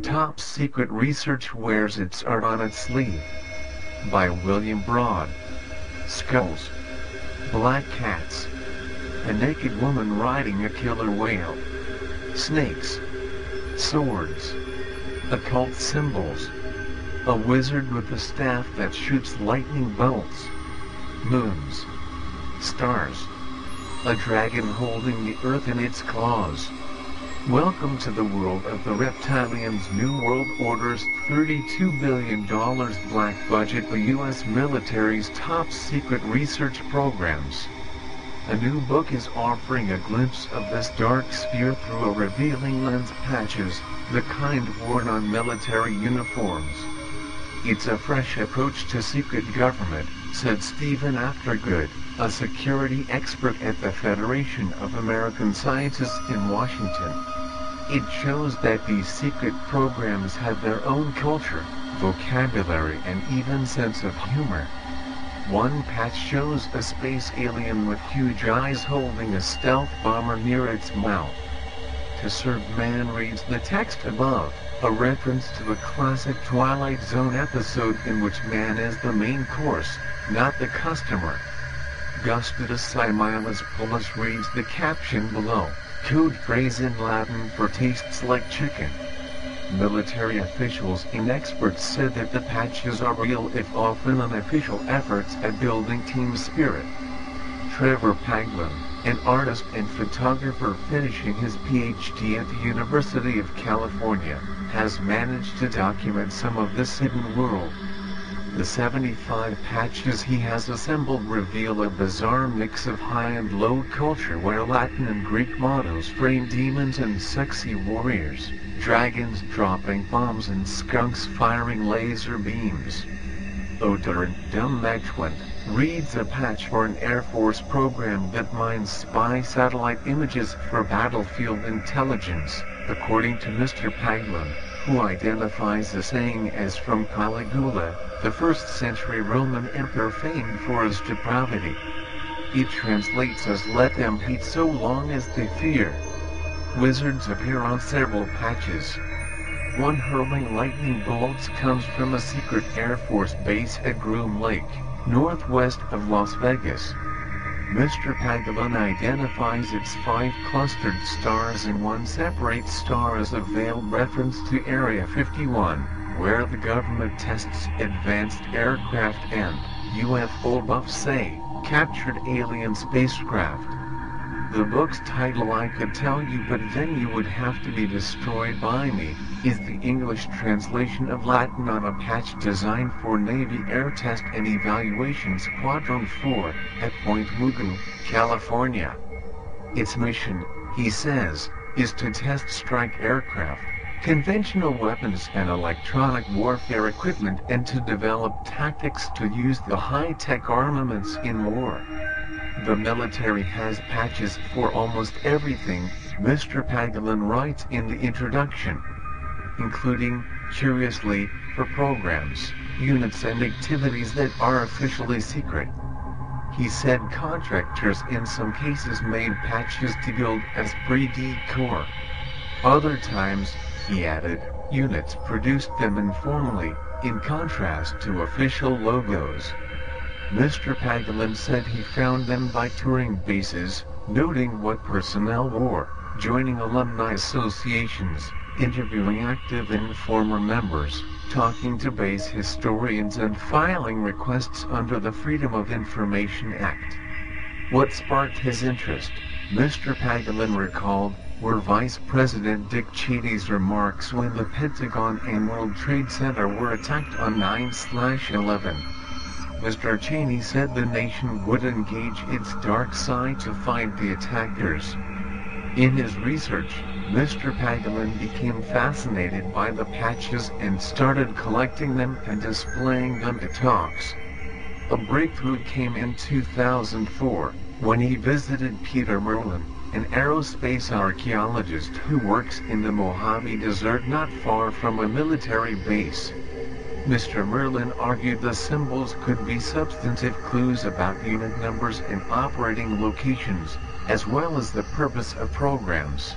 Top Secret Research Wears Its Art on Its Sleeve by William Broad. Skulls, black cats, a naked woman riding a killer whale, snakes, swords, occult symbols, a wizard with a staff that shoots lightning bolts, moons, stars, a dragon holding the earth in its claws. Welcome to the world of the Reptilians' New World Order's $32 billion black budget, the U.S. military's top secret research programs. A new book is offering a glimpse of this dark sphere through a revealing lens. Patches, the kind worn on military uniforms. It's a fresh approach to secret government, said Stephen Aftergood, a security expert at the Federation of American Scientists in Washington. It shows that these secret programs have their own culture, vocabulary, and even sense of humor. One patch shows a space alien with huge eyes holding a stealth bomber near its mouth. "To serve man" reads the text above, a reference to the classic Twilight Zone episode in which man is the main course, not the customer. "Gustidus Similis Pullus" reads the caption below, code phrase in Latin for tastes like chicken. Military officials and experts said that the patches are real, if often unofficial, efforts at building team spirit. Trevor Paglin, an artist and photographer finishing his PhD at the University of California, has managed to document some of this hidden world. The 75 patches he has assembled reveal a bizarre mix of high and low culture, where Latin and Greek mottos frame demons and sexy warriors, dragons dropping bombs and skunks firing laser beams. Odorant Dumachwant reads a patch for an Air Force program that mines spy satellite images for battlefield intelligence, according to Mr. Paglin, who identifies the saying as from Caligula, the 1st century Roman emperor famed for his depravity. It translates as "let them hate so long as they fear." Wizards appear on several patches. One hurling lightning bolts comes from a secret Air Force base at Groom Lake, northwest of Las Vegas. Mr. Paglin identifies its 5 clustered stars, and one separate star as a veiled reference to Area 51, where the government tests advanced aircraft and, UFO buffs say, captured alien spacecraft. The book's title, "I Could Tell You But Then You Would Have to Be Destroyed by Me," is the English translation of Latin on a patch designed for Navy Air Test and Evaluation Squadron 4 at Point Mugu, California. Its mission, he says, is to test strike aircraft, conventional weapons and electronic warfare equipment, and to develop tactics to use the high-tech armaments in war. The military has patches for almost everything, Mr. Paglin writes in the introduction, including, curiously, for programs, units and activities that are officially secret. He said contractors in some cases made patches to build esprit de corps. Other times, he added, units produced them informally, in contrast to official logos. Mr. Paglin said he found them by touring bases, noting what personnel wore, joining alumni associations, interviewing active and former members, talking to base historians, and filing requests under the Freedom of Information Act. What sparked his interest, Mr. Paglin recalled, were Vice President Dick Cheney's remarks when the Pentagon and World Trade Center were attacked on 9/11. Mr. Cheney said the nation would engage its dark side to find the attackers. In his research, Mr. Paglin became fascinated by the patches and started collecting them and displaying them at talks. A breakthrough came in 2004, when he visited Peter Merlin, an aerospace archaeologist who works in the Mojave Desert not far from a military base. Mr. Merlin argued the symbols could be substantive clues about unit numbers and operating locations, as well as the purpose of programs.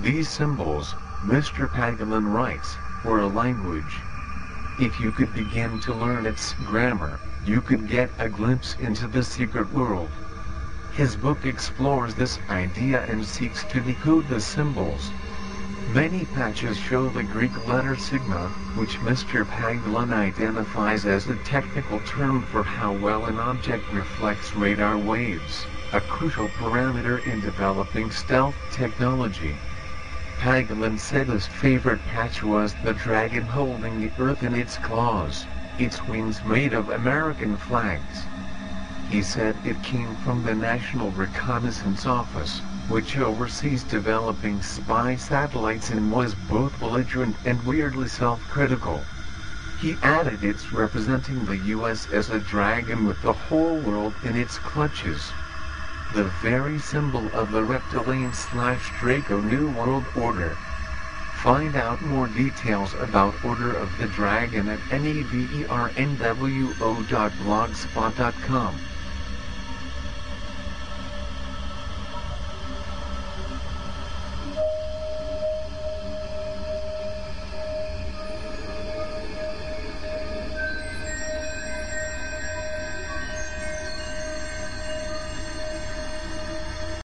These symbols, Mr. Paglan writes, were a language. If you could begin to learn its grammar, you could get a glimpse into the secret world. His book explores this idea and seeks to decode the symbols. Many patches show the Greek letter sigma, which Mr. Paglan identifies as a technical term for how well an object reflects radar waves, a crucial parameter in developing stealth technology. Paglan said his favorite patch was the dragon holding the earth in its claws, its wings made of American flags. He said it came from the National Reconnaissance Office, which oversees developing spy satellites and was both belligerent and weirdly self-critical. He added it's representing the US as a dragon with the whole world in its clutches. The very symbol of the Reptilian/Draco New World Order. Find out more details about Order of the Dragon at nevernwo.blogspot.com.